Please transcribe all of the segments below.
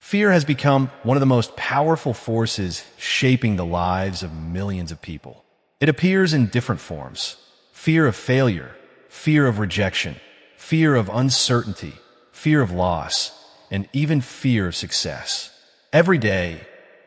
Fear has become one of the most powerful forces shaping the lives of millions of people. It appears in different forms: fear of failure, fear of rejection, fear of uncertainty, fear of loss, and even fear of success. Every day,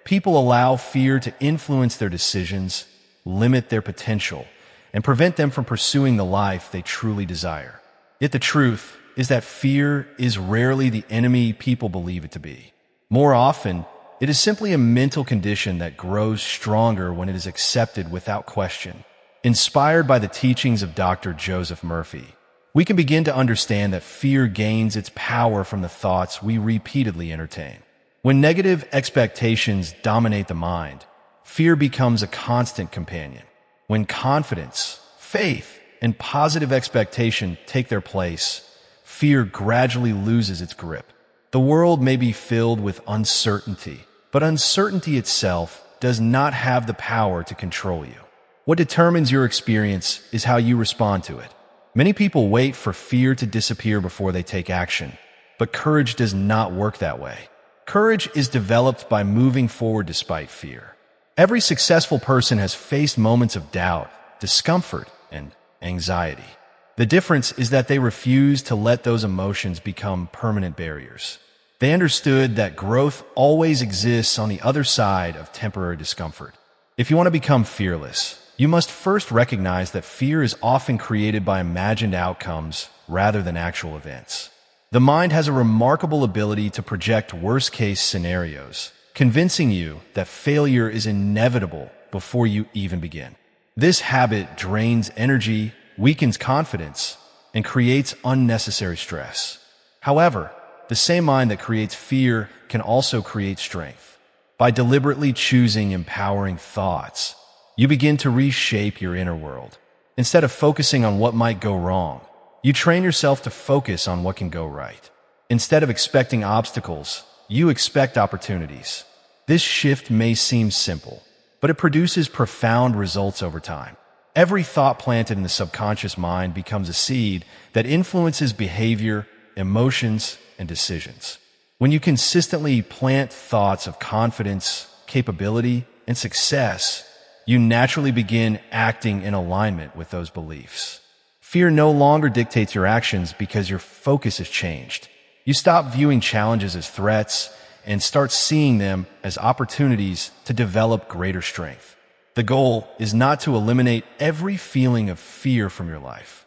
people allow fear to influence their decisions, limit their potential, and prevent them from pursuing the life they truly desire. Yet the truth is that fear is rarely the enemy people believe it to be. More often, it is simply a mental condition that grows stronger when it is accepted without question. Inspired by the teachings of Dr. Joseph Murphy, we can begin to understand that fear gains its power from the thoughts we repeatedly entertain. When negative expectations dominate the mind, fear becomes a constant companion. When confidence, faith, and positive expectation take their place, fear gradually loses its grip. The world may be filled with uncertainty, but uncertainty itself does not have the power to control you. What determines your experience is how you respond to it. Many people wait for fear to disappear before they take action, but courage does not work that way. Courage is developed by moving forward despite fear. Every successful person has faced moments of doubt, discomfort, and anxiety. The difference is that they refuse to let those emotions become permanent barriers. They understood that growth always exists on the other side of temporary discomfort. If you want to become fearless, you must first recognize that fear is often created by imagined outcomes rather than actual events. The mind has a remarkable ability to project worst-case scenarios, convincing you that failure is inevitable before you even begin. This habit drains energy, weakens confidence, and creates unnecessary stress. However, the same mind that creates fear can also create strength. By deliberately choosing empowering thoughts, you begin to reshape your inner world. Instead of focusing on what might go wrong, you train yourself to focus on what can go right. Instead of expecting obstacles, you expect opportunities. This shift may seem simple, but it produces profound results over time. Every thought planted in the subconscious mind becomes a seed that influences behavior, emotions, and decisions. When you consistently plant thoughts of confidence, capability, and success, you naturally begin acting in alignment with those beliefs. Fear no longer dictates your actions because your focus has changed. You stop viewing challenges as threats and start seeing them as opportunities to develop greater strength. The goal is not to eliminate every feeling of fear from your life.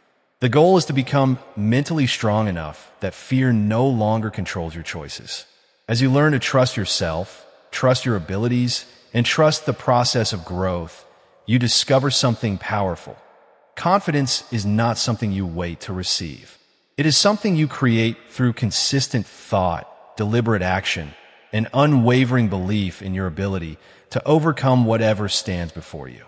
The goal is to become mentally strong enough that fear no longer controls your choices. As you learn to trust yourself, trust your abilities, and trust the process of growth, you discover something powerful. Confidence is not something you wait to receive. It is something you create through consistent thought, deliberate action, and unwavering belief in your ability to overcome whatever stands before you.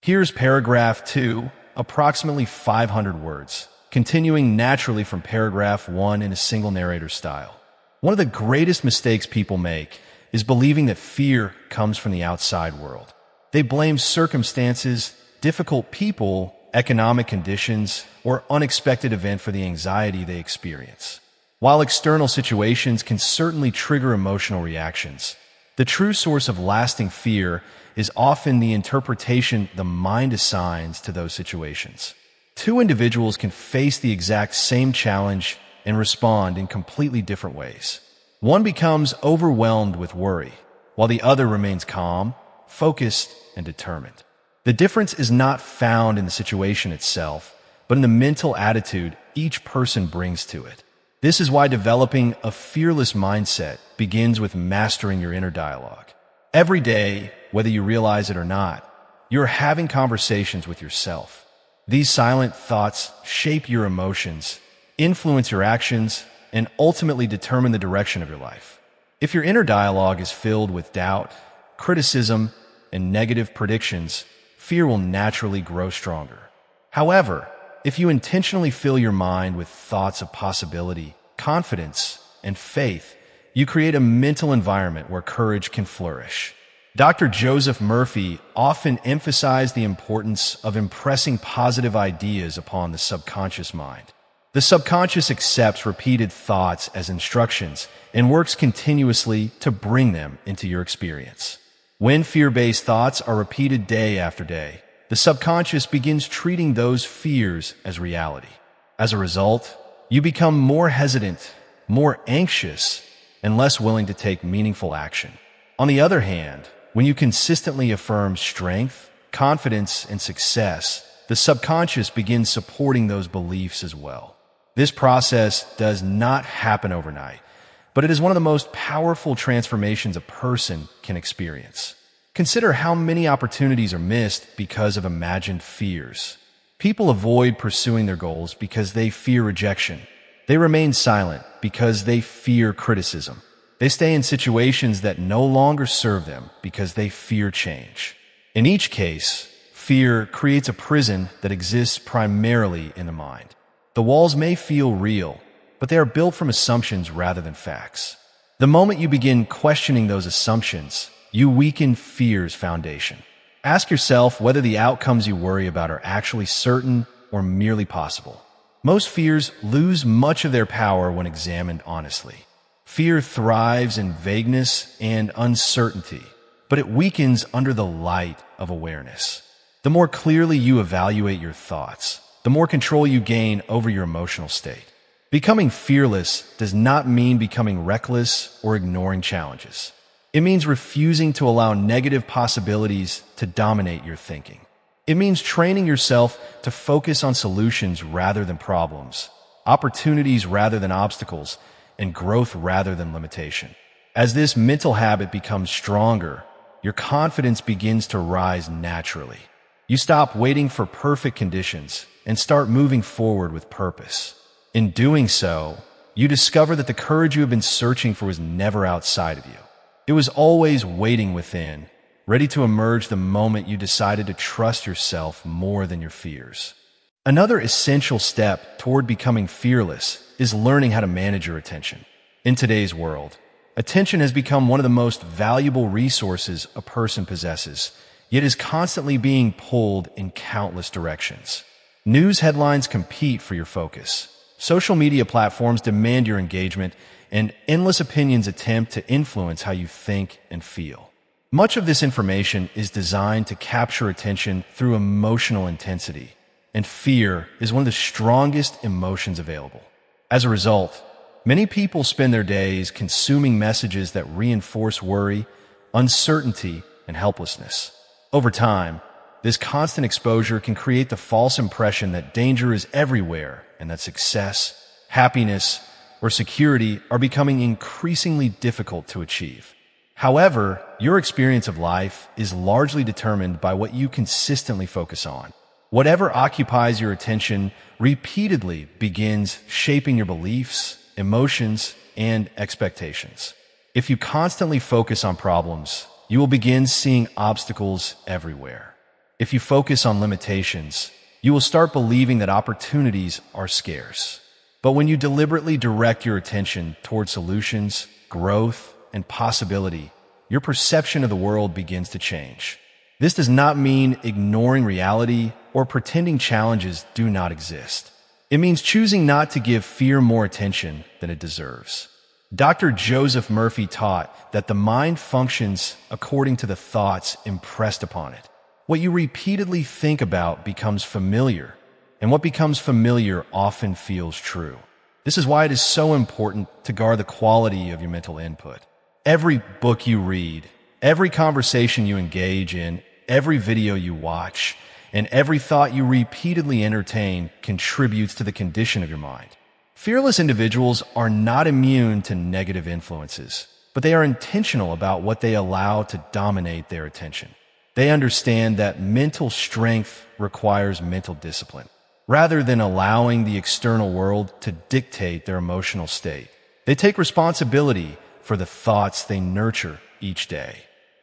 Here's paragraph 2, approximately 500 words, continuing naturally from paragraph 1 in a single narrator style. One of the greatest mistakes people make is believing that fear comes from the outside world. They blame circumstances, difficult people, economic conditions, or unexpected event for the anxiety they experience. While external situations can certainly trigger emotional reactions, the true source of lasting fear is often the interpretation the mind assigns to those situations. Two individuals can face the exact same challenge and respond in completely different ways. One becomes overwhelmed with worry, while the other remains calm, focused, and determined. The difference is not found in the situation itself, but in the mental attitude each person brings to it. This is why developing a fearless mindset begins with mastering your inner dialogue. Every day, whether you realize it or not, you're having conversations with yourself. These silent thoughts shape your emotions, influence your actions, and ultimately determine the direction of your life. If your inner dialogue is filled with doubt, criticism, and negative predictions, fear will naturally grow stronger. However, if you intentionally fill your mind with thoughts of possibility, confidence, and faith, you create a mental environment where courage can flourish. Dr. Joseph Murphy often emphasized the importance of impressing positive ideas upon the subconscious mind. The subconscious accepts repeated thoughts as instructions and works continuously to bring them into your experience. When fear-based thoughts are repeated day after day, the subconscious begins treating those fears as reality. As a result, you become more hesitant, more anxious, and less willing to take meaningful action. On the other hand, when you consistently affirm strength, confidence, and success, the subconscious begins supporting those beliefs as well. This process does not happen overnight, but it is one of the most powerful transformations a person can experience. Consider how many opportunities are missed because of imagined fears. People avoid pursuing their goals because they fear rejection. They remain silent because they fear criticism. They stay in situations that no longer serve them because they fear change. In each case, fear creates a prison that exists primarily in the mind. The walls may feel real, but they are built from assumptions rather than facts. The moment you begin questioning those assumptions, you weaken fear's foundation. Ask yourself whether the outcomes you worry about are actually certain or merely possible. Most fears lose much of their power when examined honestly. Fear thrives in vagueness and uncertainty, but it weakens under the light of awareness. The more clearly you evaluate your thoughts, the more control you gain over your emotional state. Becoming fearless does not mean becoming reckless or ignoring challenges. It means refusing to allow negative possibilities to dominate your thinking. It means training yourself to focus on solutions rather than problems, opportunities rather than obstacles, and growth rather than limitation. As this mental habit becomes stronger, your confidence begins to rise naturally. You stop waiting for perfect conditions and start moving forward with purpose. In doing so, you discover that the courage you have been searching for was never outside of you. It was always waiting within, ready to emerge the moment you decided to trust yourself more than your fears. Another essential step toward becoming fearless is learning how to manage your attention. In today's world, attention has become one of the most valuable resources a person possesses, yet is constantly being pulled in countless directions. News headlines compete for your focus. Social media platforms demand your engagement, and endless opinions attempt to influence how you think and feel. Much of this information is designed to capture attention through emotional intensity, and fear is one of the strongest emotions available. As a result, many people spend their days consuming messages that reinforce worry, uncertainty, and helplessness. Over time, this constant exposure can create the false impression that danger is everywhere and that success, happiness, or security are becoming increasingly difficult to achieve. However, your experience of life is largely determined by what you consistently focus on. Whatever occupies your attention repeatedly begins shaping your beliefs, emotions, and expectations. If you constantly focus on problems, you will begin seeing obstacles everywhere. If you focus on limitations, you will start believing that opportunities are scarce. But when you deliberately direct your attention toward solutions, growth, and possibility, your perception of the world begins to change. This does not mean ignoring reality or pretending challenges do not exist. It means choosing not to give fear more attention than it deserves. Dr. Joseph Murphy taught that the mind functions according to the thoughts impressed upon it. What you repeatedly think about becomes familiar, and what becomes familiar often feels true. This is why it is so important to guard the quality of your mental input. Every book you read, every conversation you engage in, every video you watch, and every thought you repeatedly entertain contributes to the condition of your mind. Fearless individuals are not immune to negative influences, but they are intentional about what they allow to dominate their attention. They understand that mental strength requires mental discipline. Rather than allowing the external world to dictate their emotional state, they take responsibility for the thoughts they nurture each day.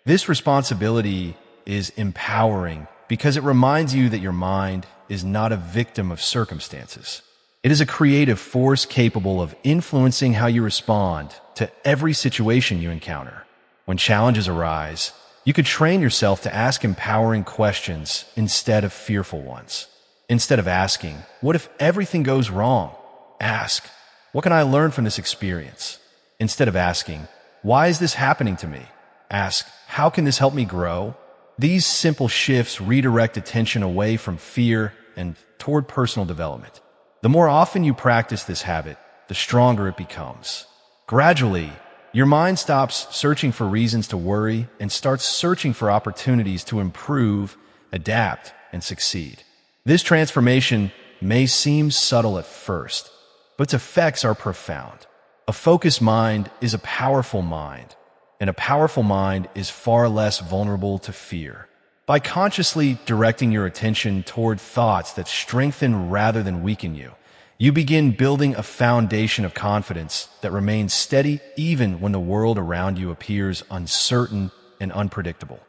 This responsibility is empowering because it reminds you that your mind is not a victim of circumstances. It is a creative force capable of influencing how you respond to every situation you encounter. When challenges arise, you could train yourself to ask empowering questions instead of fearful ones. Instead of asking, "What if everything goes wrong?" Ask, what can I learn from this experience? Instead of asking, why is this happening to me? Ask, how can this help me grow? These simple shifts redirect attention away from fear and toward personal development. The more often you practice this habit, the stronger it becomes. Gradually, your mind stops searching for reasons to worry and starts searching for opportunities to improve, adapt, and succeed. This transformation may seem subtle at first, but its effects are profound. A focused mind is a powerful mind, and a powerful mind is far less vulnerable to fear. By consciously directing your attention toward thoughts that strengthen rather than weaken you, you begin building a foundation of confidence that remains steady even when the world around you appears uncertain and unpredictable.